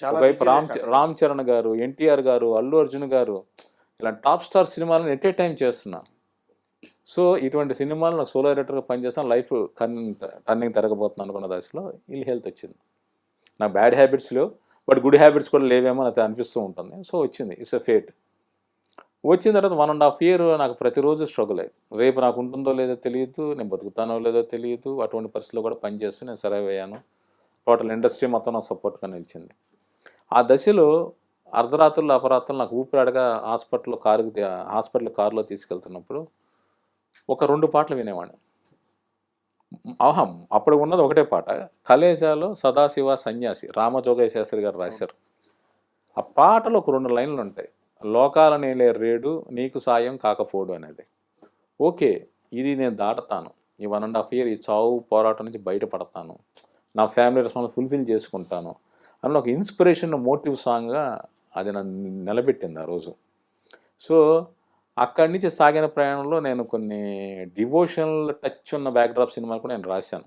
చాలా ఒకవైపు busy life అండి. రామ్ చరణ్ గారు, ఎన్టీఆర్ గారు, అల్లు అర్జున్ గారు ఇలా టాప్ స్టార్ సినిమాలను ఎట్ ఏ టైం చేస్తున్నా. సో ఇటువంటి సినిమాలు నాకు సోలో డైరెక్టర్గా పనిచేస్తాను, లైఫ్ టర్నింగ్ తిరగబోతున్నాను అనుకున్న దశలో ఇల్ హెల్త్ వచ్చింది. నాకు బ్యాడ్ హ్యాబిట్స్ లేవు, బట్ గుడ్ హ్యాబిట్స్ కూడా లేవేమో నాకు అనిపిస్తూ ఉంటుంది. సో వచ్చింది, ఇట్స్ ఎ ఫేట్. వచ్చిన తర్వాత 1.5 year నాకు ప్రతిరోజు స్ట్రగుల్. రేపు నాకు ఉంటుందో లేదో తెలియదు, నేను బతుకుతానో లేదో తెలియదు. అటువంటి పరిస్థితుల్లో కూడా పనిచేస్తూ నేను సర్వైవ్ అయ్యాను. టోటల్ ఇండస్ట్రీ మొత్తం నాకు సపోర్ట్గా నిలిచింది. ఆ దశలో అర్ధరాత్రులు అపరాత్రులు నాకు ఊపిరాడగా హాస్పిటల్ కారులో తీసుకెళ్తున్నప్పుడు ఒక 2 పాటలు వినేవాడిని. ఆహా, అప్పుడు ఉన్నది ఒకటే పాట, కలేజాలో సదాశివ సన్యాసి, రామజోగయ్య శాస్త్రి గారు రాశారు. ఆ పాటలో ఒక 2 లైన్లు ఉంటాయి, లోకాల నేలే రేడు నీకు సాయం కాకపోడు అనేది. ఓకే, ఇది నేను దాటుతాను, ఈ 1.5 year ఈ చావు పోరాటం నుంచి బయటపడతాను, నా ఫ్యామిలీ రెస్పాన్స్ ఫుల్ఫిల్ చేసుకుంటాను అని ఒక ఇన్స్పిరేషన్ మోటివ్ సాంగ్గా అది నన్ను నిలబెట్టింది ఆ రోజు. సో అక్కడి నుంచి సాగిన ప్రయాణంలో నేను కొన్ని డివోషనల్ టచ్ ఉన్న బ్యాక్డ్రాప్ సినిమాలు కూడా నేను రాశాను.